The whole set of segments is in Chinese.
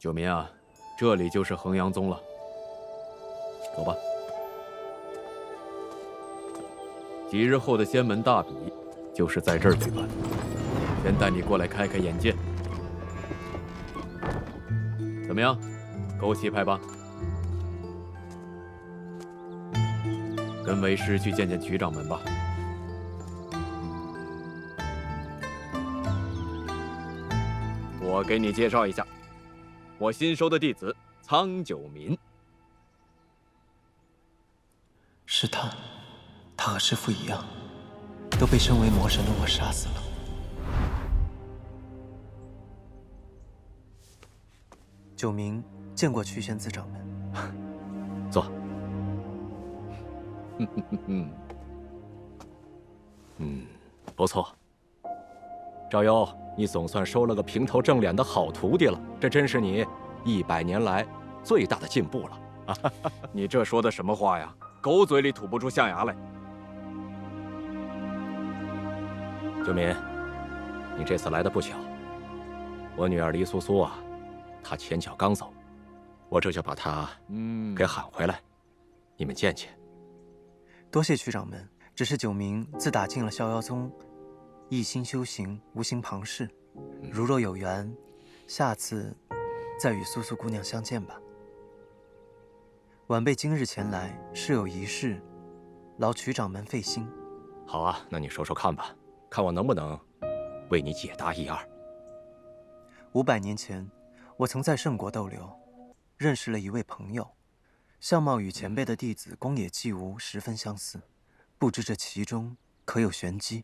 九民啊，这里就是衡阳宗了。走吧。几日后的仙门大比，就是在这儿举办。先带你过来开开眼界。怎么样，够气派吧？跟为师去见见曲掌门吧。我给你介绍一下，我新收的弟子苍九民。是他，他和师父一样，都被身为魔神的我杀死了。九明见过曲仙子掌门。坐。不错。赵优，你总算收了个平头正脸的好徒弟了，这真是你100年来最大的进步了。你这说的什么话呀？狗嘴里吐不出象牙来。九民，你这次来的不巧，我女儿黎苏苏啊，她前脚刚走，我这就把她给喊回来，你们见见。多谢曲掌门，只是九明自打进了逍遥宗，一心修行，无心旁事。如若有缘，下次再与苏苏姑娘相见吧。晚辈今日前来是有一事，劳曲掌门费心。好啊，那你说说看吧，看我能不能为你解答一二。500年前，我曾在圣国逗留，认识了一位朋友，相貌与前辈的弟子宫野纪无十分相似，不知这其中可有玄机？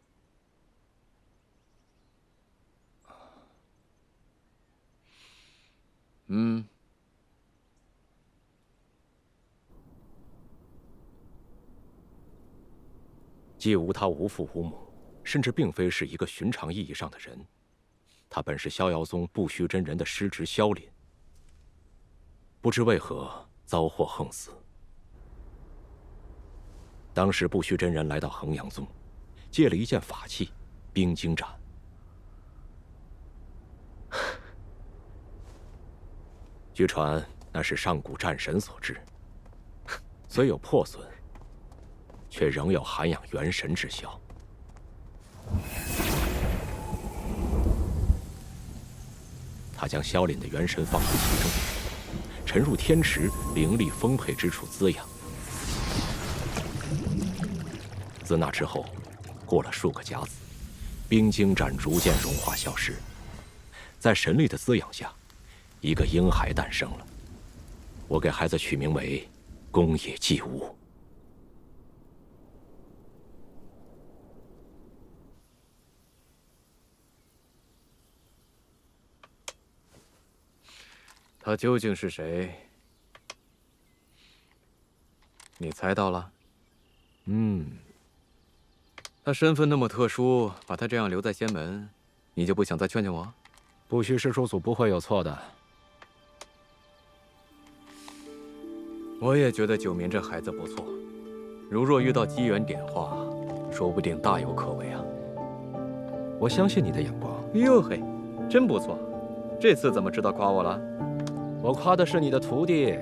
纪无他无父无母，甚至并非是一个寻常意义上的人。他本是逍遥宗不虚真人的师侄萧凛，不知为何遭祸横死。当时不虚真人来到衡阳宗，借了一件法器冰晶斩。据传那是上古战神所制，虽有破损，却仍有涵养元神之效。他将萧凛的元神放入其中，沉入天池灵力丰沛之处滋养。自那之后，过了数个甲子，冰晶斩逐渐融化消失。在神力的滋养下，一个婴孩诞生了。我给孩子取名为宫野纪无。他究竟是谁？你猜到了？他身份那么特殊，把他这样留在仙门，你就不想再劝劝我？不虚师叔祖不会有错的。我也觉得九民这孩子不错，如若遇到机缘点化，说不定大有可为啊。我相信你的眼光。哟嘿，真不错，这次怎么知道夸我了？我夸的是你的徒弟。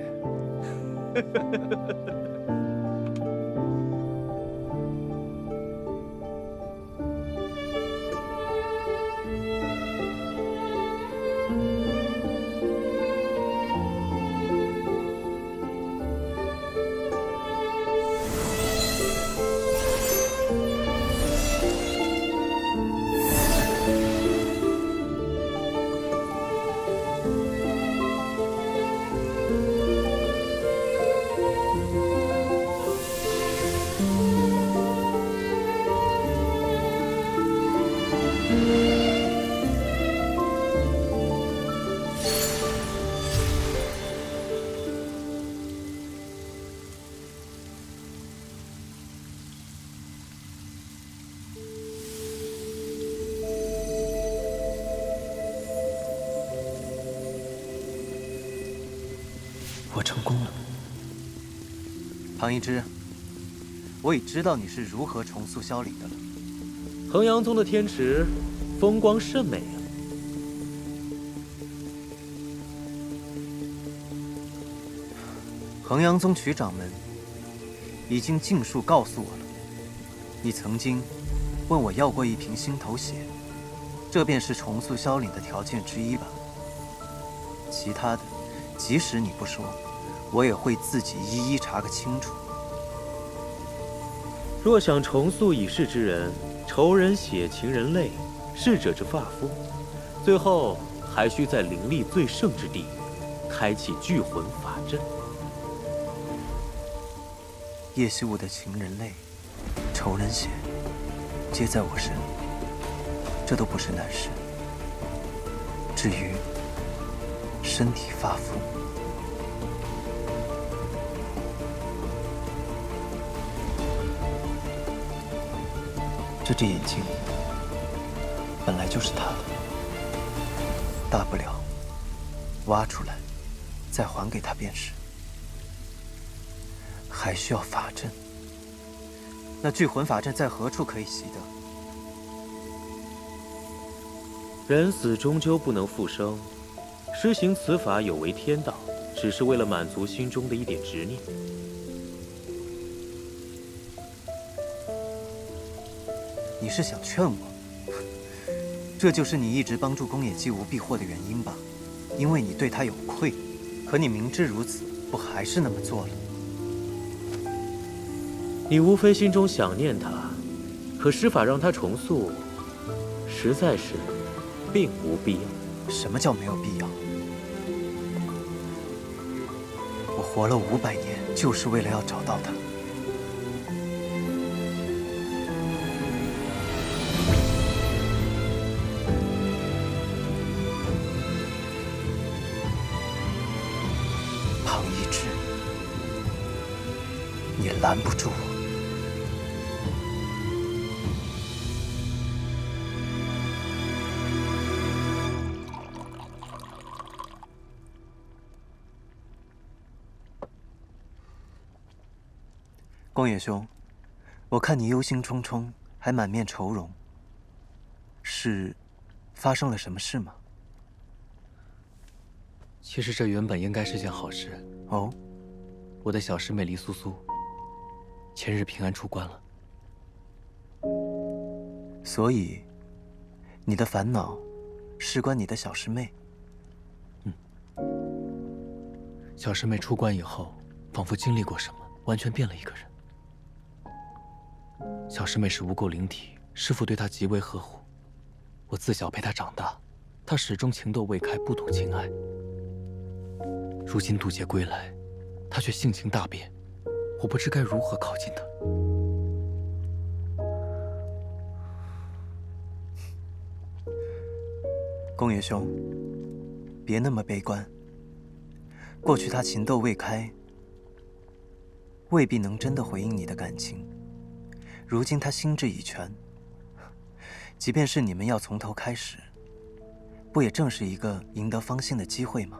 我成功了。庞一之，我已知道你是如何重塑萧凛的了。衡阳宗的天池风光甚美啊！衡阳宗曲掌门已经尽数告诉我了，你曾经问我要过一瓶心头血，这便是重塑萧岭的条件之一吧。其他的，即使你不说，我也会自己一一查个清楚。若想重塑已逝之人，仇人血，情人泪，逝者之发肤，最后还需在灵力最盛之地，开启聚魂法阵。叶惜武的情人泪、仇人血，皆在我身，这都不是难事。至于身体发肤，这只眼睛本来就是他的，大不了挖出来再还给他便是。还需要法阵，那聚魂法阵在何处可以习得？人死终究不能复生，施行此法有违天道，只是为了满足心中的一点执念。你是想劝我？这就是你一直帮助宫野姬无避祸的原因吧？因为你对他有愧，可你明知如此，不还是那么做了？你无非心中想念他，可施法让他重塑，实在是并无必要。什么叫没有必要？我活了500年，就是为了要找到他。庞一之，你拦不住我。宫野兄，我看你忧心忡忡，还满面愁容，是发生了什么事吗？其实这原本应该是件好事。哦，我的小师妹黎苏苏，前日平安出关了。所以，你的烦恼事关你的小师妹。小师妹出关以后，仿佛经历过什么，完全变了一个人。小师妹是无垢灵体，师父对她极为呵护。我自小陪她长大，她始终情窦未开，不懂情爱。如今渡劫归来，她却性情大变，我不知该如何靠近她。宫野兄，别那么悲观。过去她情窦未开，未必能真的回应你的感情。如今她心智已全，即便是你们要从头开始，不也正是一个赢得芳心的机会吗？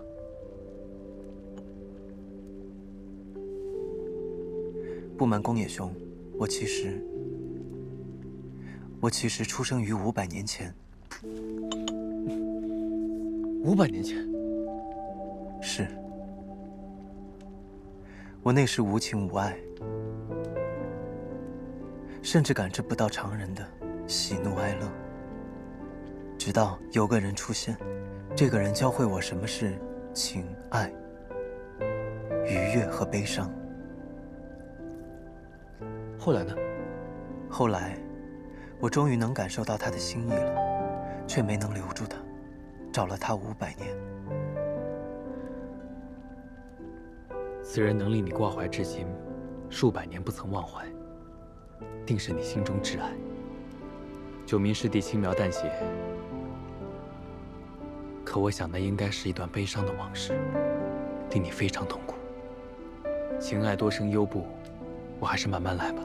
不瞒宫野兄，我其实出生于500年前。500年前？是。我那时无情无爱，甚至感知不到常人的喜怒哀乐。直到有个人出现，这个人教会我什么是情爱、愉悦和悲伤。后来呢？后来，我终于能感受到他的心意了，却没能留住他，找了他500年。此人能令你挂怀至今，数百年不曾忘怀，定是你心中挚爱。九明师弟轻描淡写，可我想那应该是一段悲伤的往事，令你非常痛苦。情爱多生忧怖，我还是慢慢来吧。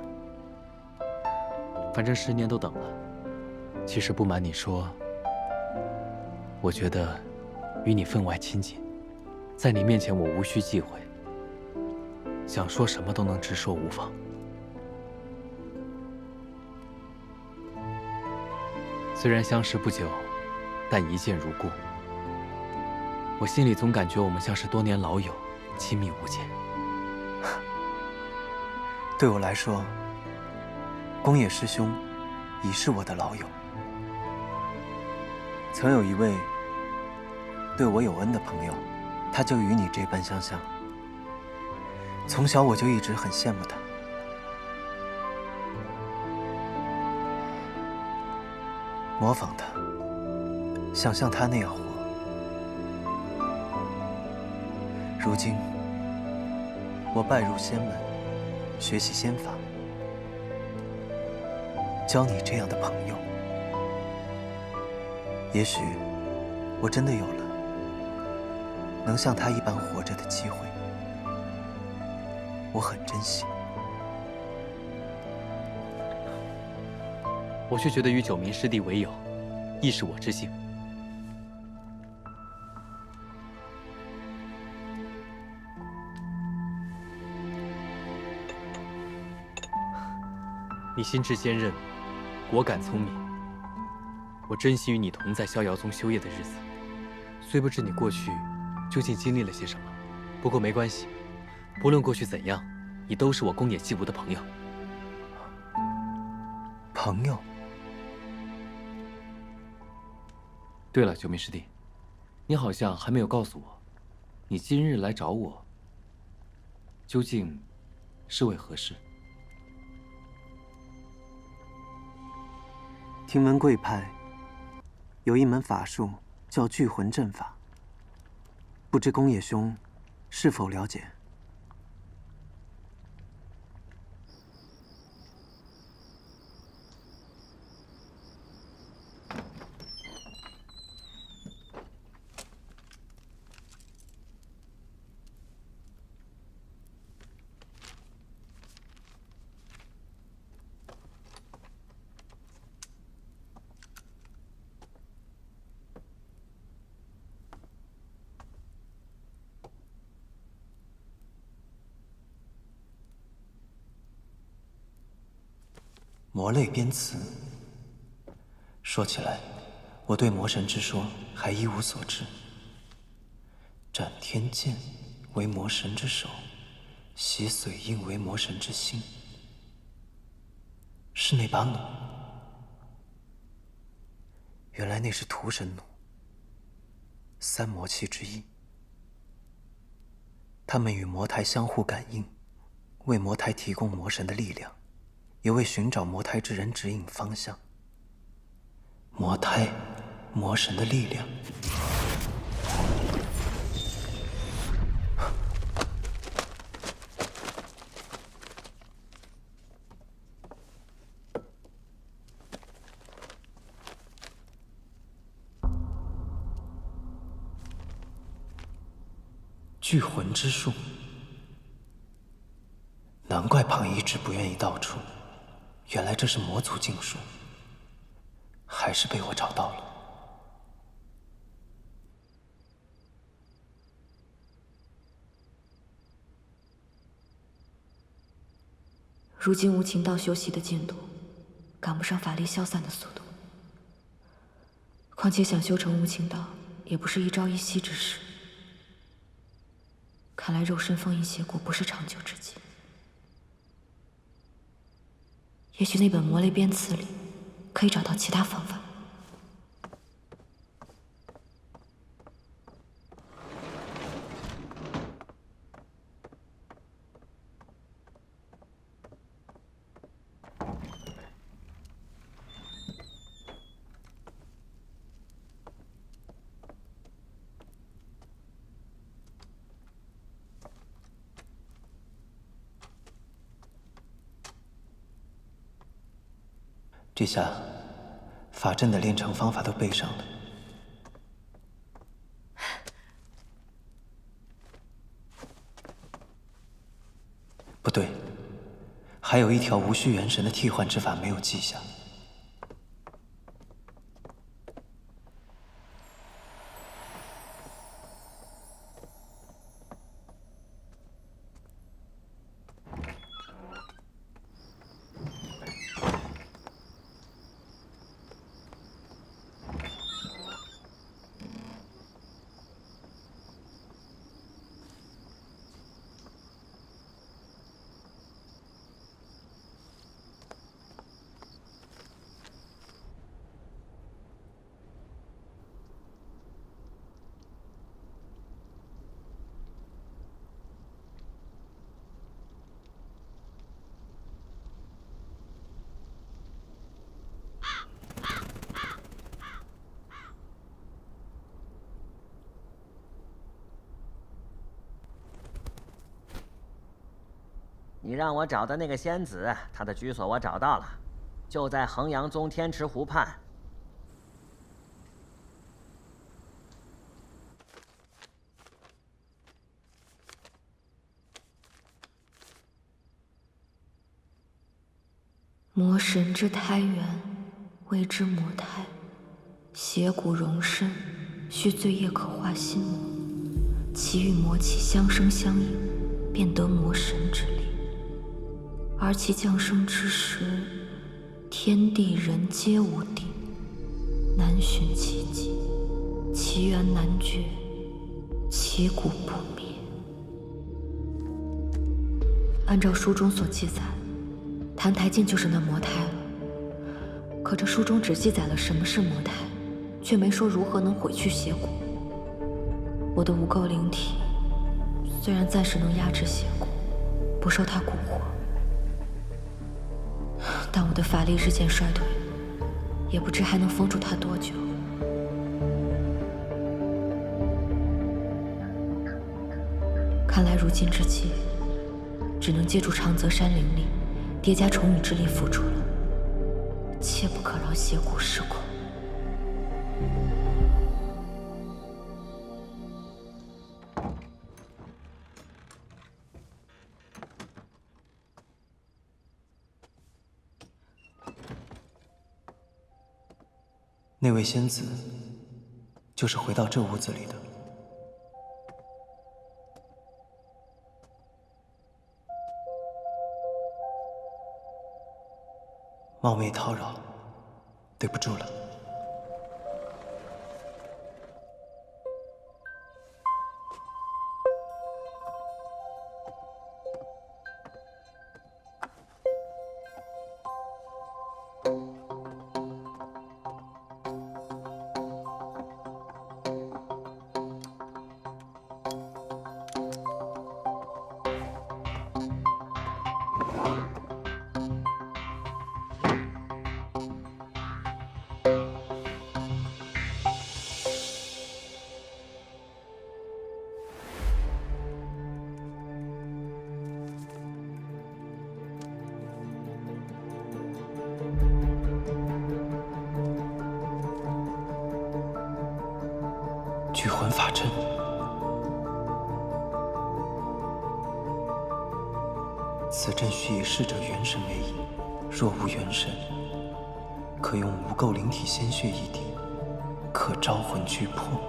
反正10年都等了。其实不瞒你说，我觉得与你分外亲近，在你面前我无需忌讳，想说什么都能直说无妨。虽然相识不久，但一见如故。我心里总感觉我们像是多年老友，亲密无间。对我来说，宫野师兄已是我的老友。曾有一位对我有恩的朋友，他就与你这般相像。从小我就一直很羡慕他。模仿他，想像他那样活。如今，我拜入仙门，学习仙法，交你这样的朋友。也许，我真的有了能像他一般活着的机会，我很珍惜。我却觉得与九明师弟为友，亦是我之幸。你心智坚韧，果敢聪明，我珍惜与你同在逍遥宗修业的日子。虽不知你过去究竟经历了些什么，不过没关系，不论过去怎样，你都是我宫野继吾的朋友。朋友。对了，九明师弟，你好像还没有告诉我，你今日来找我，究竟是为何事？听闻贵派有一门法术叫聚魂阵法，不知宫野兄是否了解？魔类编词。说起来，我对魔神之说还一无所知。斩天剑为魔神之手，洗髓印为魔神之心。是那把弩。原来那是屠神弩，三魔器之一。它们与魔胎相互感应，为魔胎提供魔神的力量，也为寻找魔胎之人指引方向。魔胎，魔神的力量。聚魂之术，难怪庞一直不愿意道出，原来这是魔族禁术，还是被我找到了。如今无情道修习的进度，赶不上法力消散的速度。况且想修成无情道，也不是一朝一夕之事。看来肉身封印邪果不是长久之计。也许那本魔类编词里，可以找到其他方法。这下，法阵的炼成方法都背上了。不对，还有一条无需元神的替换之法没有记下。你让我找的那个仙子，她的居所我找到了，就在衡阳宗天池湖畔。魔神之胎源，谓之魔胎。邪骨容身，须罪业可化心魔。其与魔气相生相应，便得魔神之力。而其降生之时，天地人皆无定，难寻其迹，其源难绝，其骨不灭。按照书中所记载，澹台烬就是那魔胎了。可这书中只记载了什么是魔胎，却没说如何能毁去邪骨。我的无垢灵体虽然暂时能压制邪骨，不受它蛊惑，但我的法力日渐衰退，也不知还能封住它多久。看来如今之计，只能借助长泽山灵力叠加重宇之力辅助了，切不可让邪骨失控。那位仙子，就是回到这屋子里的。冒昧叨扰，对不住了。聚魂法阵，此阵须以逝者元神为引，若无元神，可用无垢灵体鲜血一滴，可招魂聚魄。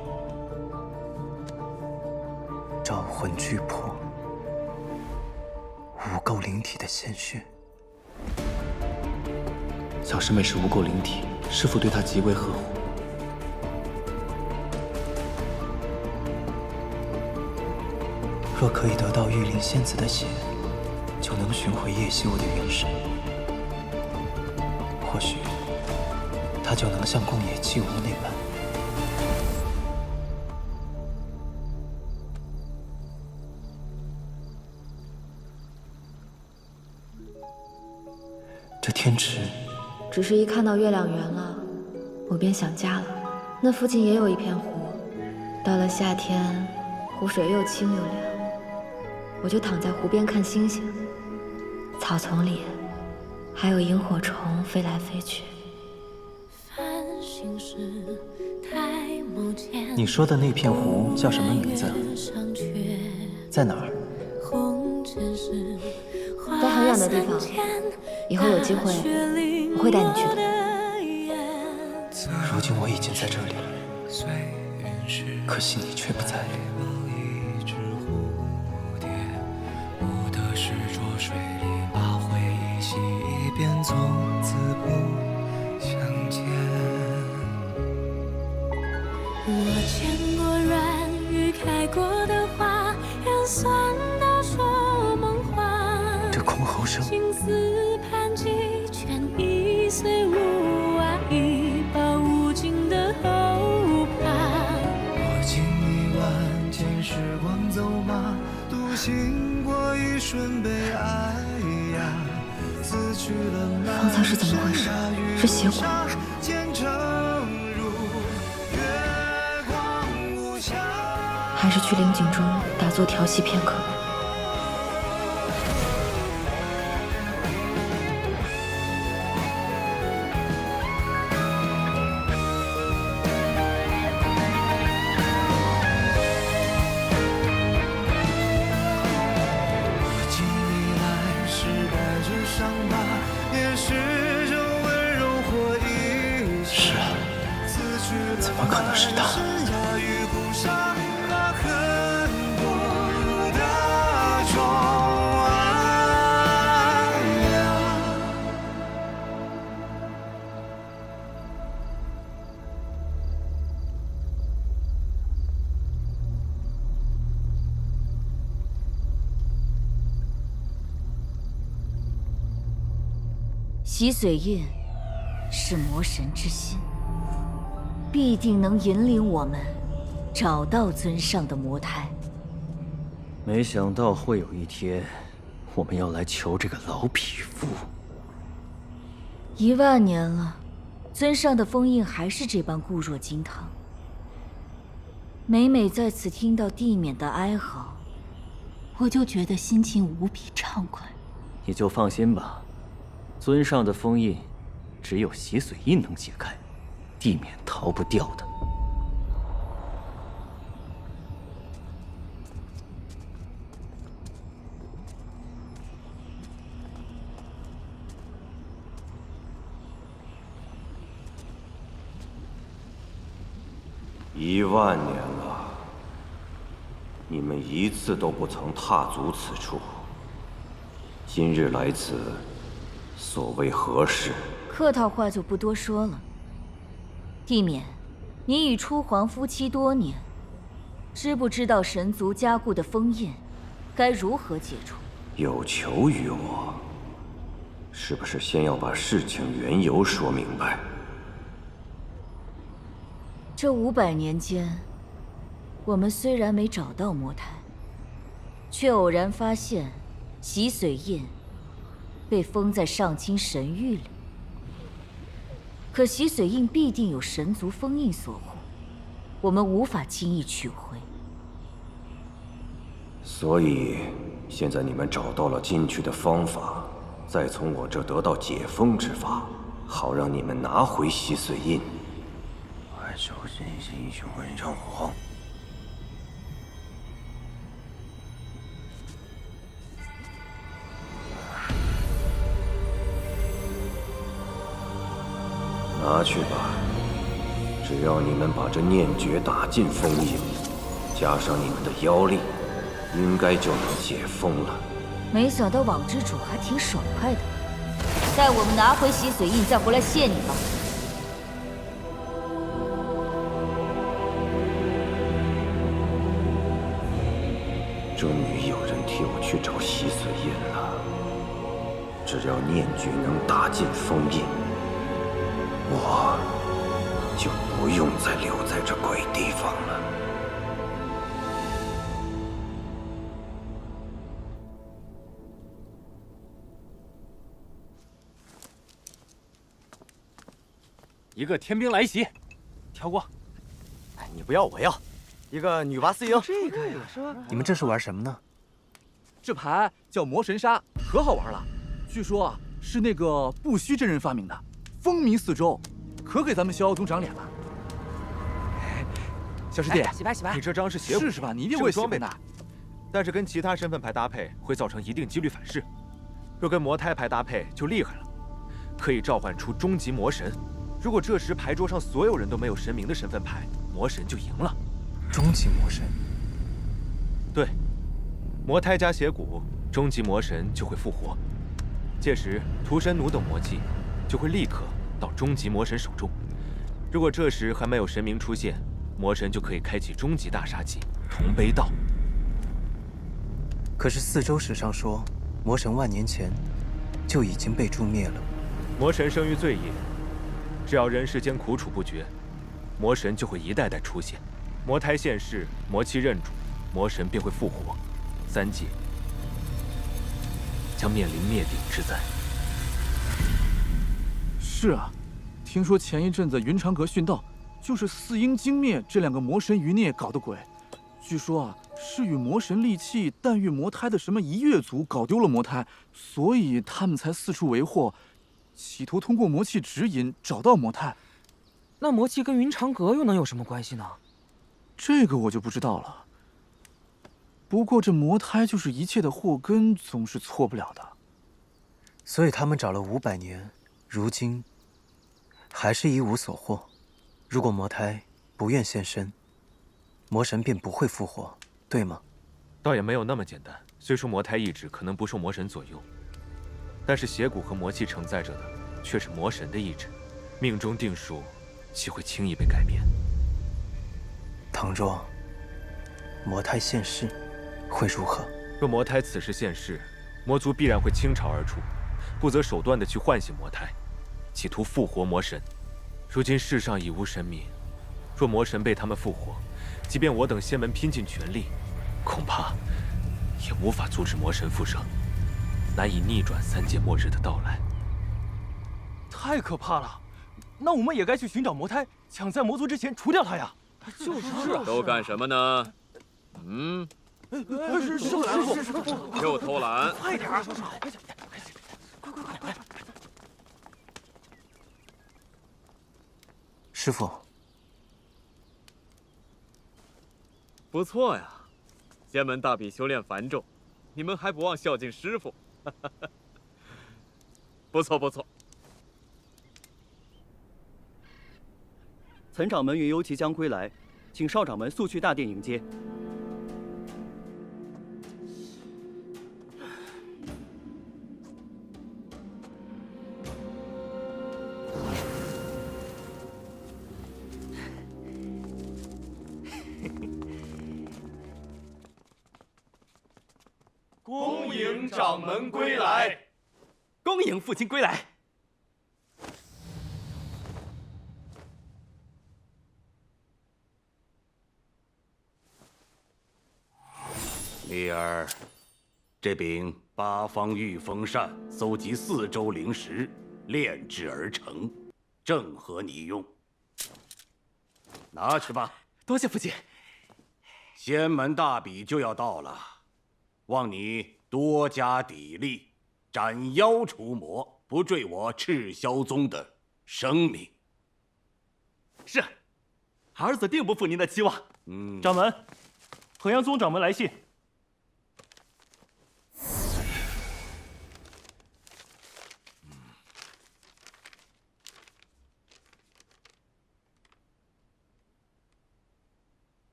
招魂聚魄，无垢灵体的鲜血。小师妹是无垢灵体，师父对她极为呵护。若可以得到玉灵仙子的血，就能寻回叶修的元神，或许他就能像宫野纪无那般。这天池，只是一看到月亮圆了，我便想家了。那附近也有一片湖，到了夏天，湖水又清又凉。我就躺在湖边看星星，草丛里还有萤火虫飞来飞去。你说的那片湖叫什么名字？在哪儿？在很远的地方，以后有机会我会带你去的。如今我已经在这里了，可惜你却不在。水里把回忆洗一遍，从此不相见。我见过软语开过的花，人酸到说梦话。这箜篌声，青丝盘跻，劝一岁无爱，一报无尽的后怕。我经历万千时光走马，独行过一瞬悲哀呀。方才是怎么回事？是邪骨？还是去灵井中打坐调息片刻？么可能是他？洗髓印是魔神之心，必定能引领我们找到尊上的魔胎。没想到会有一天，我们要来求这个老匹夫。10000年了，尊上的封印还是这般固若金汤。每每在此听到地冕的哀嚎，我就觉得心情无比畅快。你就放心吧。尊上的封印，只有洗髓印能解开，地冕逃不掉的。10000年了，你们一次都不曾踏足此处。今日来此，所为何事？客套话就不多说了。地冕，你与初皇夫妻多年，知不知道神族加固的封印该如何解除？有求于我，是不是先要把事情缘由说明白？这500年间，我们虽然没找到魔胎，却偶然发现洗髓印被封在上清神域里。可洗髓印必定有神族封印所护，我们无法轻易取回。所以，现在你们找到了进去的方法，再从我这得到解封之法，好让你们拿回洗髓印。万寿真心雄文上皇。拿去吧，只要你们把这念诀打进封印，加上你们的妖力，应该就能解封了。没想到网之主还挺爽快的，待我们拿回洗髓印再回来谢你吧。终于有人替我去找洗髓印了。只要念诀能打进封印，我就不用再留在这鬼地方了。一个天兵来袭，跳过。哎，你不要，我要。一个女娲四鹰。这个呀，是吧？你们这是玩什么呢？这牌叫魔神杀，可好玩了。据说啊，是那个不虚真人发明的，风靡四周，可给咱们逍遥宗长脸了。小师弟，洗牌洗牌，你这张是邪骨是吧？你一定会装备的。但是跟其他身份牌搭配会造成一定几率反噬。若跟魔胎牌搭配就厉害了，可以召唤出终极魔神。如果这时牌桌上所有人都没有神明的身份牌，魔神就赢了。终极魔神。对，魔胎加邪骨，终极魔神就会复活。届时屠神弩等魔技就会立刻到终极魔神手中。如果这时还没有神明出现，魔神就可以开启终极大杀器铜碑道。可是四周史上说，魔神万年前就已经被诛灭了。魔神生于罪业，只要人世间苦楚不绝，魔神就会一代代出现。魔胎现世，魔气认主，魔神便会复活。3界将面临灭顶之灾。是啊，听说前一阵子云长阁殉道，就是四鹰惊灭这2个魔神余孽搞的鬼。据说啊，是与魔神利器诞育魔胎的什么一月族搞丢了魔胎，所以他们才四处为祸，企图通过魔气指引找到魔胎。那魔气跟云长阁又能有什么关系呢？这个我就不知道了。不过这魔胎就是一切的祸根，总是错不了的。所以他们找了500年，如今还是一无所获。如果魔胎不愿现身，魔神便不会复活，对吗？倒也没有那么简单。虽说魔胎意志可能不受魔神左右，但是邪骨和魔气承载着的却是魔神的意志，命中定数岂会轻易被改变？倘若魔胎现世，会如何？若魔胎此时现世，魔族必然会倾巢而出，不择手段地去唤醒魔胎，企图复活魔神。如今世上已无神明，若魔神被他们复活，即便我等仙门拼尽全力，恐怕也无法阻止魔神复生，难以逆转3界末日的到来。太可怕了！那我们也该去寻找魔胎，抢在魔族之前除掉他呀！就是都干什么呢？师傅，又偷懒！快点！快！师傅，不错呀，仙门大比修炼繁重，你们还不忘孝敬师傅。不错不错。岑掌门云游即将归来，请少掌门速去大殿迎接。恭迎掌门归来！恭迎父亲归来！丽儿，这柄八方御风扇搜集4周灵石炼制而成，正合你用。拿去吧。多谢父亲。仙门大比就要到了，望你多加砥砺，斩妖除魔，不坠我赤霄宗的生命。是，儿子定不负您的期望。掌门，衡阳宗掌门来信。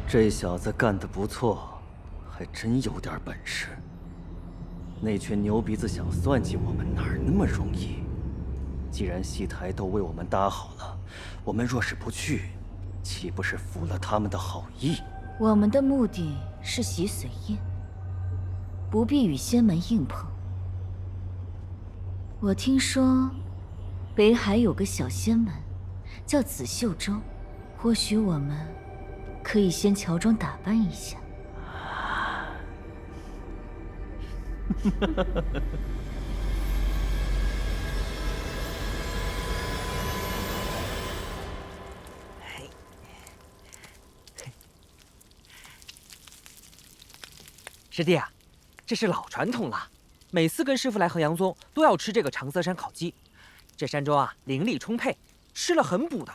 这小子干得不错，还真有点本事。那群牛鼻子想算计我们，哪儿那么容易？既然戏台都为我们搭好了，我们若是不去，岂不是负了他们的好意？我们的目的是洗髓印，不必与仙门硬碰。我听说，北海有个小仙门，叫紫袖州，或许我们可以先乔装打扮一下。师弟啊，这是老传统了，每次跟师傅来衡阳宗都要吃这个长色山烤鸡。这山中啊，灵力充沛，吃了很补的。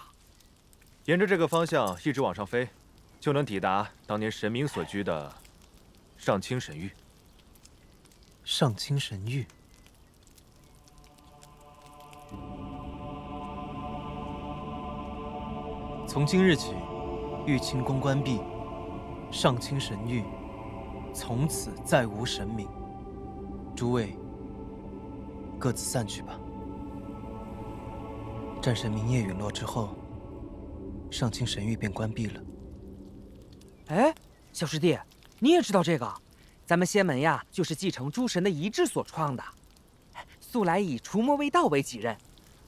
沿着这个方向一直往上飞，就能抵达当年神明所居的上清神域。上清神域。从今日起，玉清宫关闭，上清神域从此再无神明。诸位，各自散去吧。战神明夜陨落之后，上清神域便关闭了。哎，小师弟，你也知道这个？咱们仙门呀，就是继承诸神的遗志所创的，素来以除魔卫道为己任。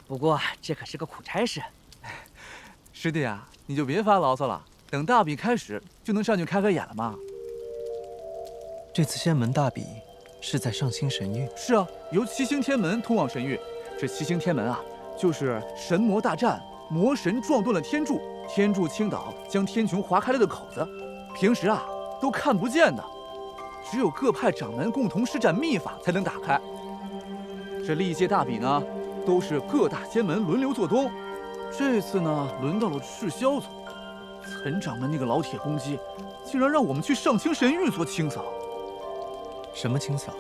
不过这可是个苦差事。师弟啊，你就别发牢骚了，等大比开始就能上去开眼了嘛。这次仙门大比是在上清神域？是啊，由七星天门通往神域。这七星天门啊，就是神魔大战，魔神撞断了天柱，天柱倾倒，将天穹划开了的口子，平时啊都看不见的，只有各派掌门共同施展秘法才能打开。这历届大比呢，都是各大仙门轮流做东。这次呢，轮到了赤霄宗，岑掌门那个老铁公鸡，竟然让我们去上清神域做清扫。什么清扫？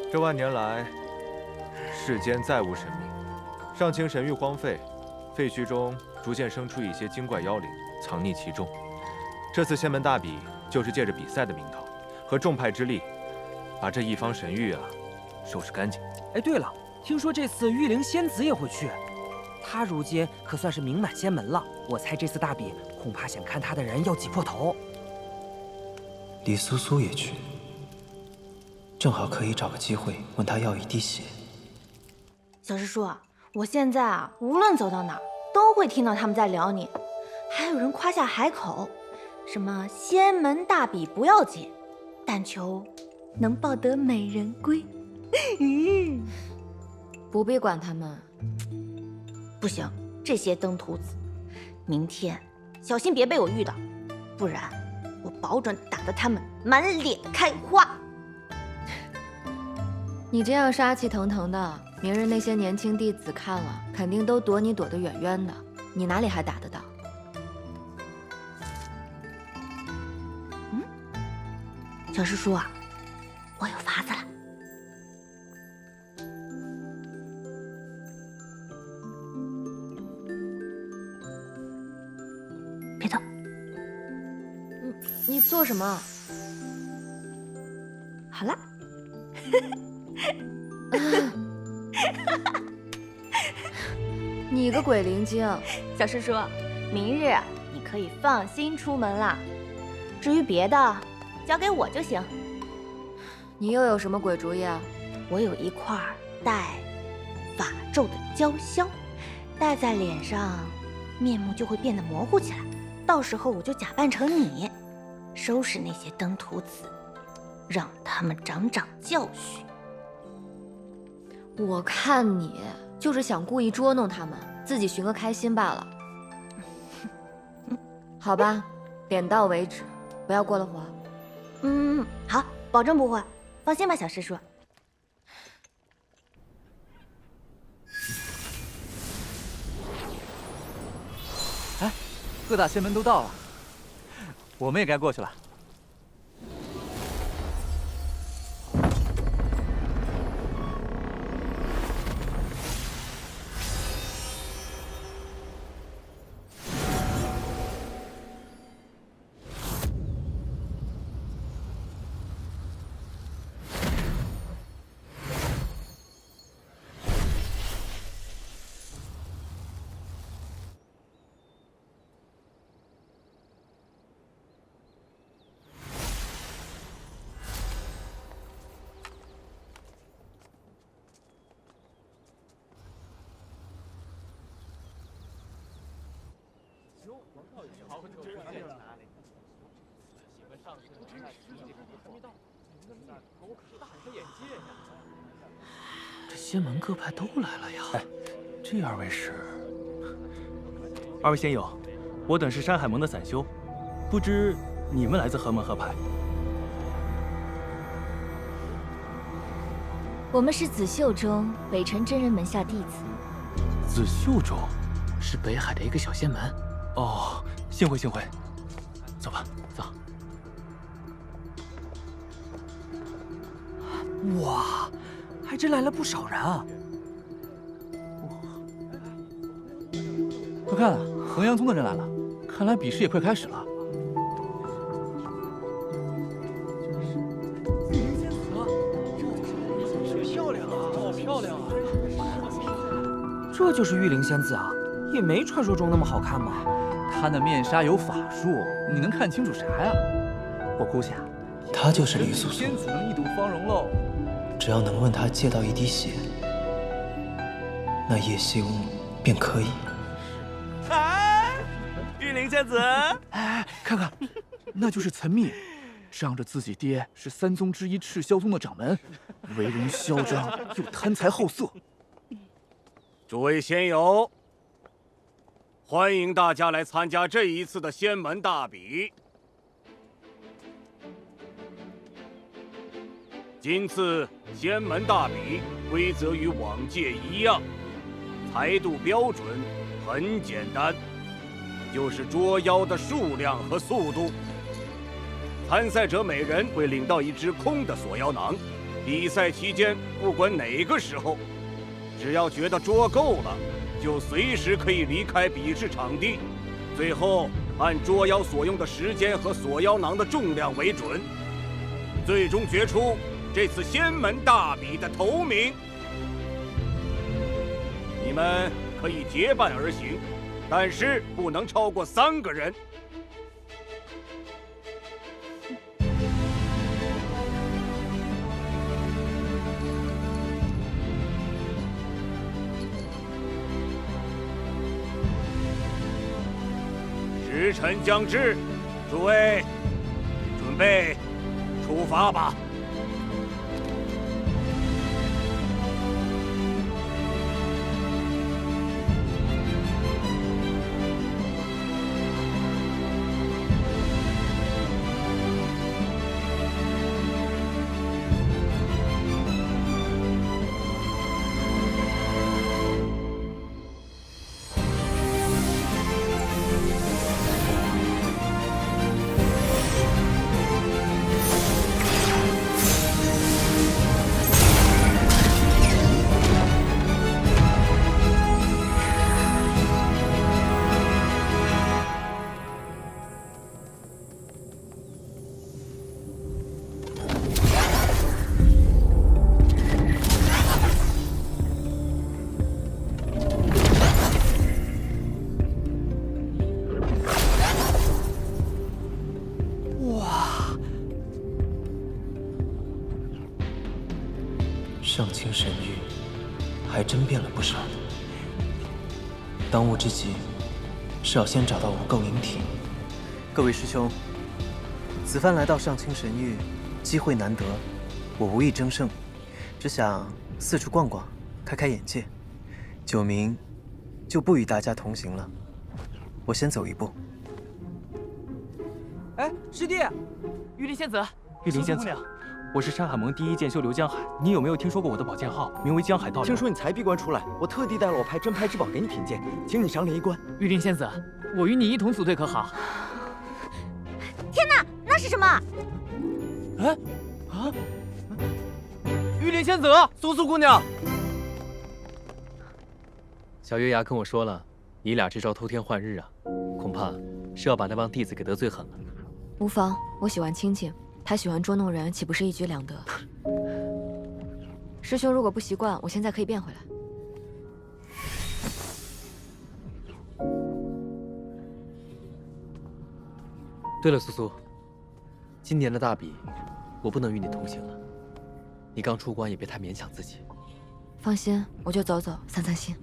这万年来，世间再无神明，上清神域荒废，废墟中逐渐生出一些精怪妖灵，藏匿其中。这次仙门大比，就是借着比赛的名头，和众派之力，把这一方神域啊收拾干净。哎，对了，听说这次玉灵仙子也会去。他如今可算是名满仙门了，我猜这次大比恐怕想看他的人要挤破头。李苏苏也去，正好可以找个机会问他要一滴血。小师叔，我现在啊，无论走到哪儿，都会听到他们在聊你，还有人夸下海口，什么仙门大比不要紧，但求能抱得美人归。不必管他们。不行，这些登徒子，明天小心别被我遇到，不然我保准打得他们满脸开花。你这样杀气腾腾的，明日那些年轻弟子看了，肯定都躲你躲得远远的，你哪里还打得到？小师叔啊，我有法子了。别动。你做什么？好了。你个鬼灵精！小师叔，明日你可以放心出门了。至于别的，交给我就行。你又有什么鬼主意啊？我有一块带法咒的胶香，戴在脸上，面目就会变得模糊起来。到时候我就假扮成你，收拾那些登徒子，让他们长长教训。我看你就是想故意捉弄他们，自己寻个开心罢了。好吧，点到为止，不要过了火。好，保证不会。放心吧，小师叔。哎，各大仙门都到了，我们也该过去了。这仙门各派都来了呀！哎，这二位是？二位仙友，我等是山海盟的散修，不知你们来自何门何派？我们是紫袖中北辰真人门下弟子。紫袖中，是北海的一个小仙门。哦，幸会幸会。走吧，走。哇，还真来了不少人啊！快看，衡阳宗的人来了，看来比试也快开始了。漂亮啊，好漂亮啊！这就是玉灵仙子啊，也没传说中那么好看嘛。她那面纱有法术，你能看清楚啥呀？我估计啊，她就是李素素。仙子能一睹芳容喽。只要能问她借到一滴血，那叶修便可以。玉灵仙子，哎，看看，那就是岑密，仗着自己爹是三宗之一赤霄宗的掌门，为人嚣张又贪财好色。诸位仙友，欢迎大家来参加这一次的仙门大比。今次仙门大比规则与往届一样，裁度标准很简单，就是捉妖的数量和速度。参赛者每人会领到一只空的锁妖囊，比赛期间不管哪个时候，只要觉得捉够了，就随时可以离开比试场地。最后按捉妖所用的时间和锁妖囊的重量为准，最终决出这次仙门大比的头名。你们可以结伴而行，但是不能超过3个人。时辰将至，诸位，准备出发吧。上清神域还真变了不少。当务之急是要先找到无垢灵体。各位师兄，此番来到上清神域，机会难得，我无意争胜，只想四处逛逛，开开眼界。九明就不与大家同行了，我先走一步。哎，师弟，玉灵仙子，玉灵仙子，我是山海盟第一剑修刘江海，你有没有听说过我的宝剑号？名为江海道流。听说你才闭关出来，我特地带了我派真拍之宝给你品鉴，请你赏脸一观。玉灵仙子，我与你一同组队可好？天哪，那是什么？哎，啊！玉灵仙子，苏苏姑娘。小月牙跟我说了，你俩这招偷天换日啊，恐怕是要把那帮弟子给得罪狠了。无妨，我喜欢清静，他喜欢捉弄人，岂不是一举两得？师兄如果不习惯，我现在可以变回来。对了，苏苏，今年的大比，我不能与你同行了。你刚出关，也别太勉强自己。放心，我就走走，散散心。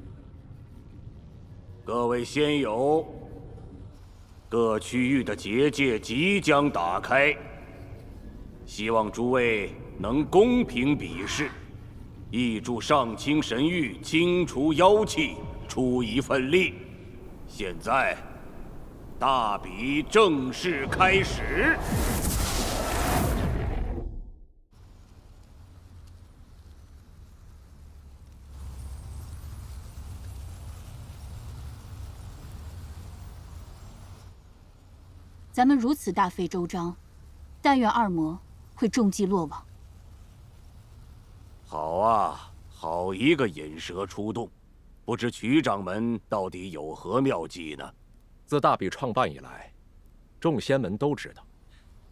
各位仙友，各区域的结界即将打开，希望诸位能公平比试，亦助上清神域清除妖气出一份力。现在，大比正式开始。咱们如此大费周章，但愿二魔会中计落网。好啊，好一个引蛇出洞！不知曲掌门到底有何妙计呢？自大比创办以来，众仙门都知道，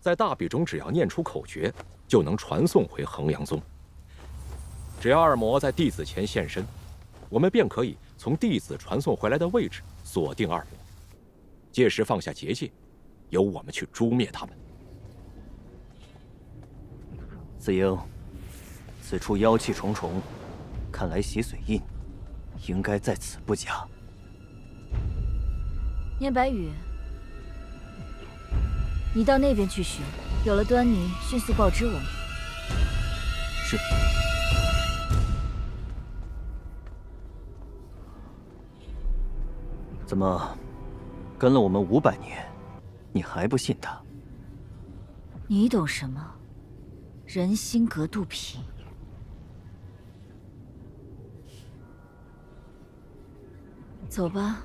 在大比中只要念出口诀，就能传送回衡阳宗。只要二魔在弟子前现身，我们便可以从弟子传送回来的位置锁定二魔，届时放下结界，由我们去诛灭他们。子英，此处妖气重重，看来洗髓印应该在此不假。念白羽，你到那边去寻，有了端倪，迅速报知我们。是。怎么，跟了我们500年，你还不信他？你懂什么？人心隔肚皮。走吧。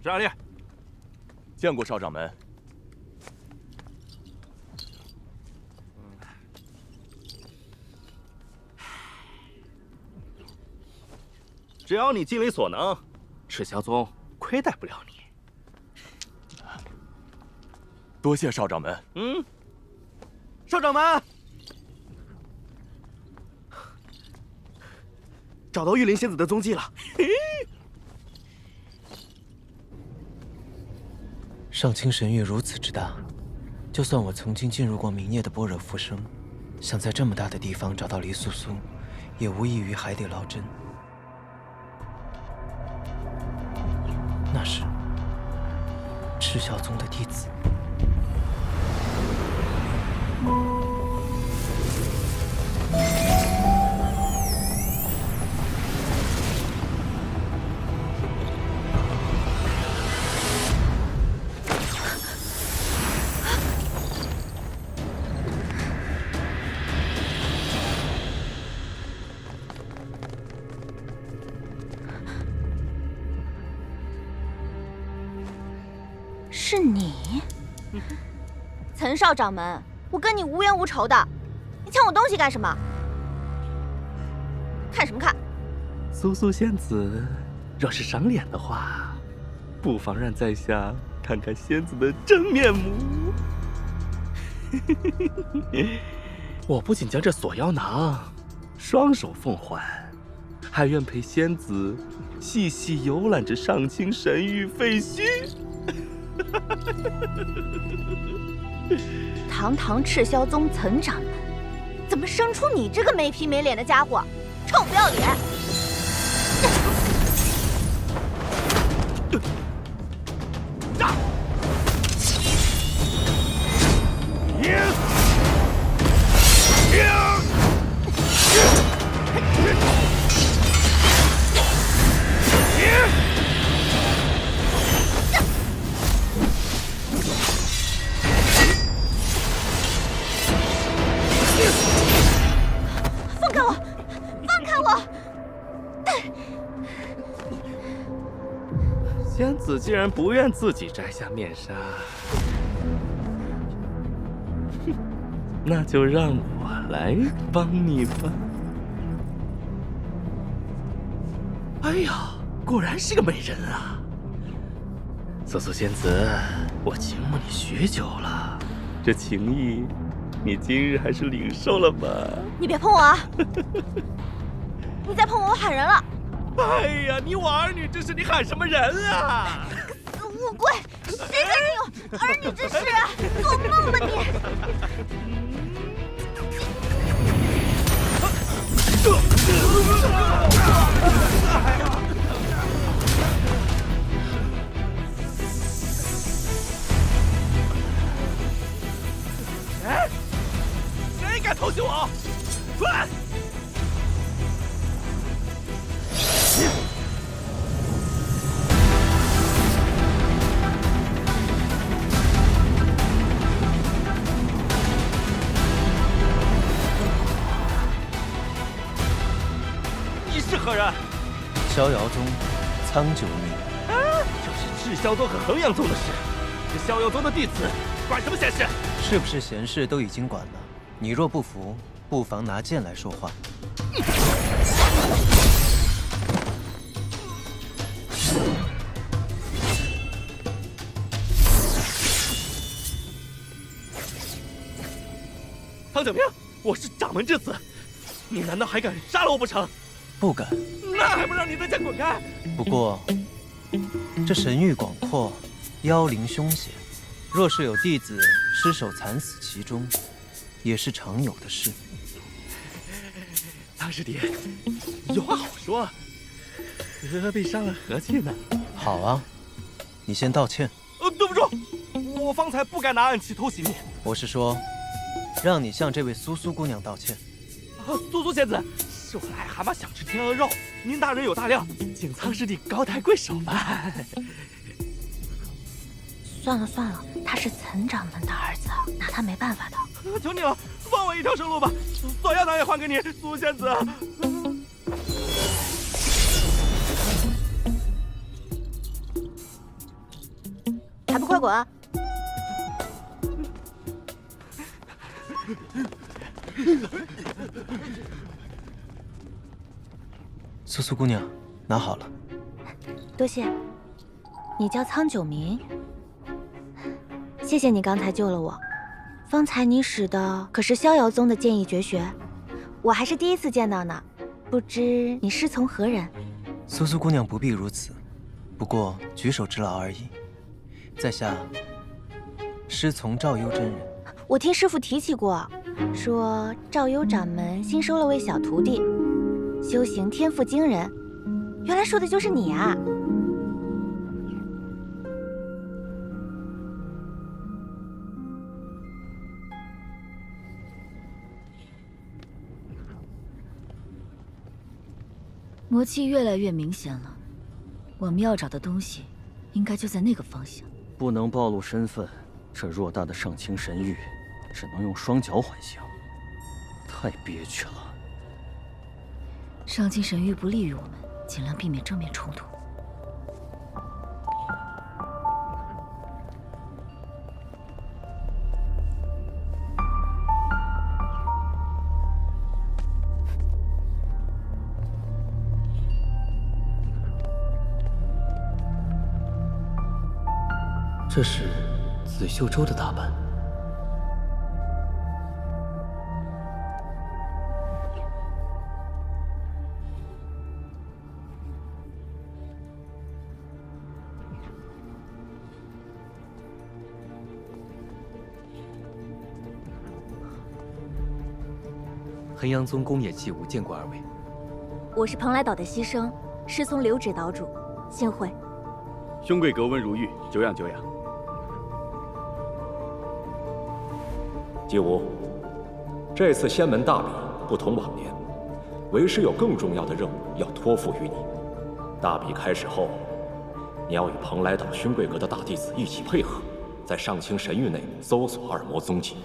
石阿烈，见过少掌门。只要你尽力所能，赤霄宗亏待不了你。多谢少掌门。少掌门，找到玉灵仙子的踪迹了。上清神域如此之大，就算我曾经进入过冥界的般若浮生，想在这么大的地方找到黎苏苏，也无异于海底捞针。那是赤霄宗的弟子。是你，岑少掌门，我跟你无冤无仇的，你抢我东西干什么？看什么看？苏苏仙子，若是赏脸的话，不妨让在下看看仙子的真面目。我不仅将这锁妖囊双手奉还，还愿陪仙子细细游览着上清神域废墟。堂堂赤霄宗岑掌门，怎么生出你这个没皮没脸的家伙？臭不要脸！放开我！放开我！仙子既然不愿自己摘下面纱，那就让我来帮你吧。哎呀，果然是个美人啊！苏苏仙子，我倾慕你许久了，这情谊，你今日还是领受了吧？你别碰我啊！你再碰我，我喊人了！哎呀，你我儿女之事，你喊什么人啊？死乌龟！谁跟你有儿女之事啊？做梦吧你！你是何人？逍遥宗苍九明。这是赤霄宗和衡阳宗的事，是逍遥宗的弟子，管什么闲事？是不是闲事都已经管了？你若不服，不妨拿剑来说话。苍九明，我是掌门之子，你难道还敢杀了我不成？不敢。那还不让你的剑滚开！不过，这神域广阔，妖灵凶险，若是有弟子失手惨死其中，也是常有的事。苍师弟，有话好说，何必伤了和气呢？好啊，你先道歉。对不住，我方才不该拿暗器偷袭你。我是说，让你向这位苏苏姑娘道歉。苏苏仙子，是我癞蛤蟆想吃天鹅肉，您大人有大量，请苍师弟高抬贵手吧。算了算了，他是岑掌门的儿子，拿他没办法的。求你了，放我一条生路吧，锁妖囊也还给你，苏仙子。还不快滚！苏苏姑娘，拿好了。多谢。你叫苍九明，谢谢你刚才救了我。方才你使的可是逍遥宗的剑意绝学，我还是第一次见到呢。不知你师从何人？苏苏姑娘不必如此，不过举手之劳而已。在下师从赵幽真人。我听师父提起过，说赵幽掌门新收了位小徒弟，修行天赋惊人。原来说的就是你啊！魔气越来越明显了，我们要找的东西，应该就在那个方向。不能暴露身份，这偌大的上清神域，只能用双脚还行，太憋屈了。上清神域不利于我们，尽量避免正面冲突。这是紫袖州的打扮。衡阳宗宫野纪无见过二位。我是蓬莱岛的西生，师从刘指岛主，幸会。兄贵格温如玉，久仰久仰。纪无，这次仙门大比不同往年，为师有更重要的任务要托付于你。大比开始后，你要与蓬莱岛勋贵阁的大弟子一起配合，在上清神域内搜索二魔踪迹。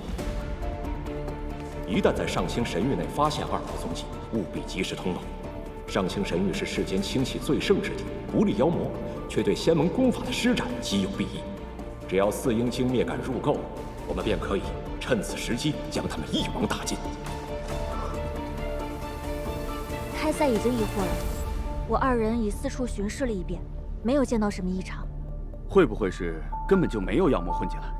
一旦在上清神域内发现二魔踪迹，务必及时通报。上清神域是世间清气最盛之地，不利妖魔，却对仙门功法的施展极有裨益。只要四阴经灭感入够，我们便可以趁此时机将他们一网打尽。开赛已经疑惑了，我二人已四处巡视了一遍，没有见到什么异常。会不会是根本就没有妖魔混进来？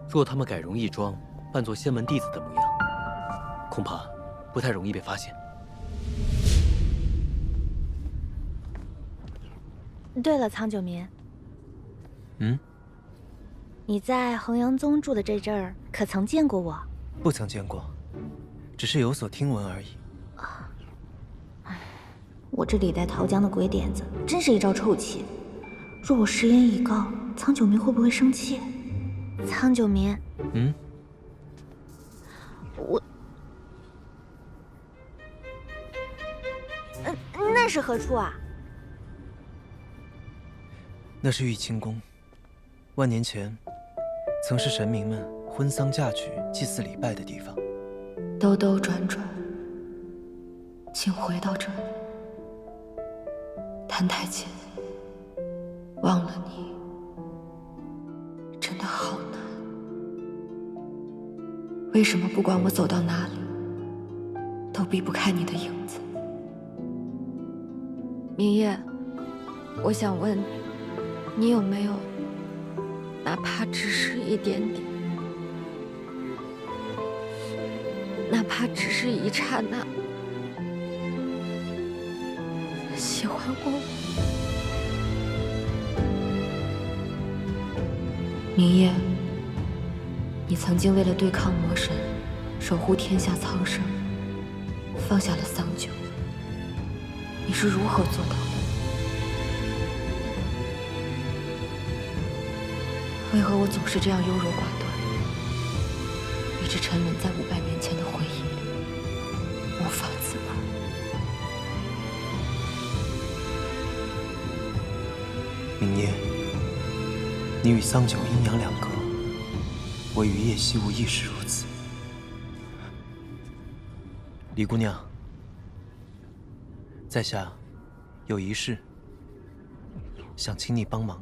若他们改容易装，扮作仙门弟子的模样，恐怕不太容易被发现。对了，苍九明，你在衡阳宗住的这阵儿，可曾见过我？不曾见过，只是有所听闻而已。我这李代桃僵的鬼点子，真是一招臭气。若我食言以告，苍九明会不会生气？苍九民，那是何处啊？那是玉清宫，万年前曾是神明们婚丧嫁娶、祭祀礼拜的地方。兜兜转转，请回到这里。谭太监，忘了你真的好难。为什么不管我走到哪里，都避不开你的影子？明夜，我想问你有没有哪怕只是一点点，哪怕只是一刹那喜欢过我？明夜，你曾经为了对抗魔神，守护天下苍生，放下了桑酒，你是如何做到的？为何我总是这样优柔寡断，一直沉沦在500年前的回忆里，无法自拔？明夜，你与桑酒阴阳两隔，我与叶夕无亦是如此。李姑娘，在下有一事想请你帮忙。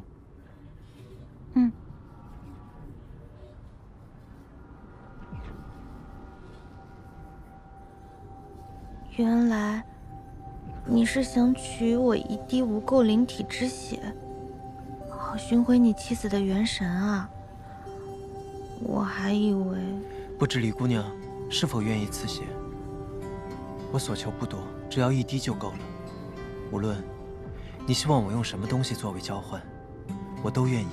原来你是想取我一滴无垢灵体之血，好寻回你妻子的元神啊！我还以为……不知李姑娘是否愿意赐血？我所求不多，只要1滴就够了。无论你希望我用什么东西作为交换，我都愿意。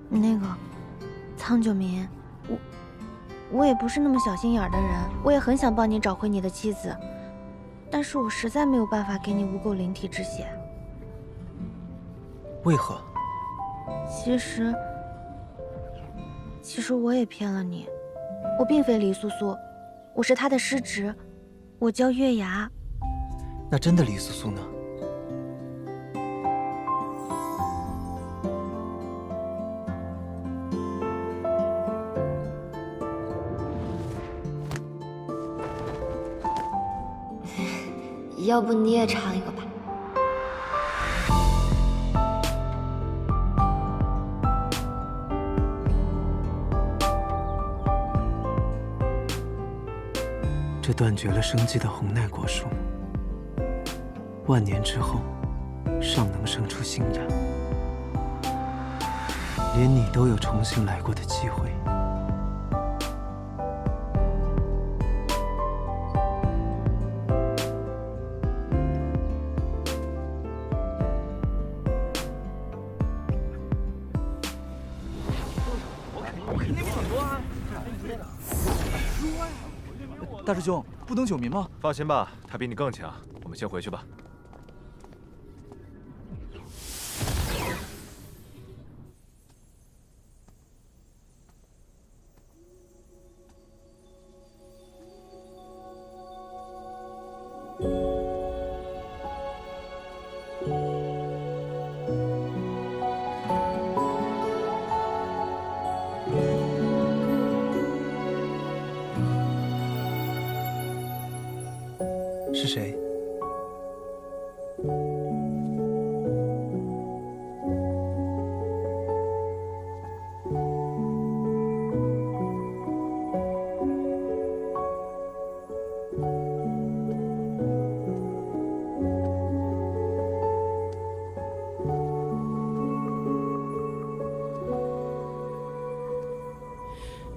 那个，苍九民，我也不是那么小心眼的人，我也很想帮你找回你的妻子，但是我实在没有办法给你无垢灵体之血。为何？其实我也骗了你，我并非李素素，我是她的师侄，我叫月牙。那真的李素素呢？要不你也尝一个吧。这断绝了生机的红奈果树，万年之后尚能生出新芽，连你都有重新来过的机会。大师兄，不等九民吗？放心吧，他比你更强。我们先回去吧。是谁？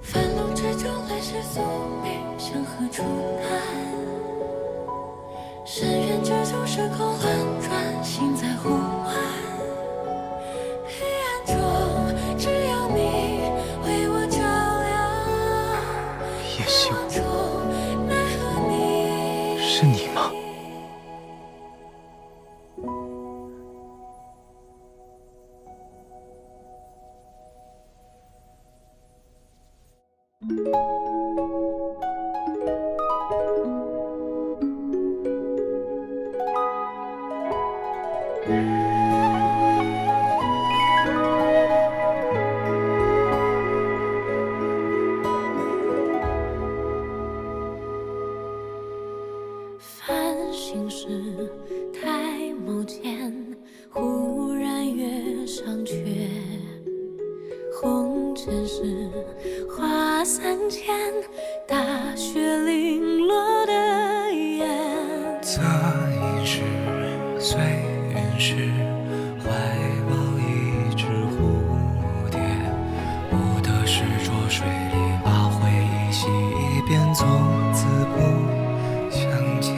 繁笼之中来世宿命，向何处谈？ 3千，大雪零落的眼。侧影是随云时，怀抱一只蝴蝶。不得是浊水里把回忆洗一遍，从此不相见。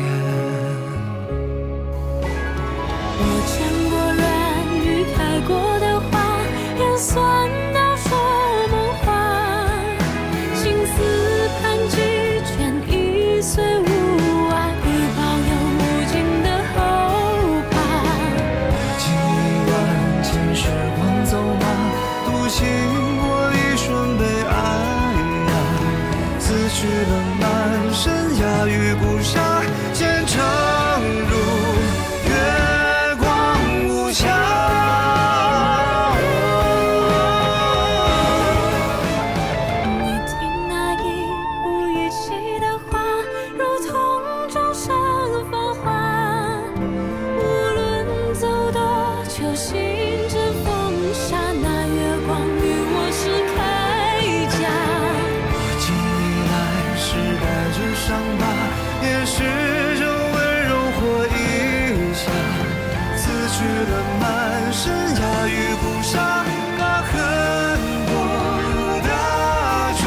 我见过软语开过的花，也算到说梦话。情丝盘踞，却已随无爱，已保有无尽的后怕。经历万千时光走马，独行过一瞬悲哀呀。此去了满身鸦羽不杀，前程如月光无瑕。你听那一无语气的话，如同众生繁华。无论走多久，心之风沙，那月光与我是铠甲。我经历来世带着伤疤，也试着温柔活一下。此去了满身鸦羽不杀，那恨过的钟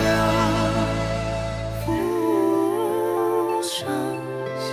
呀。浮生笑。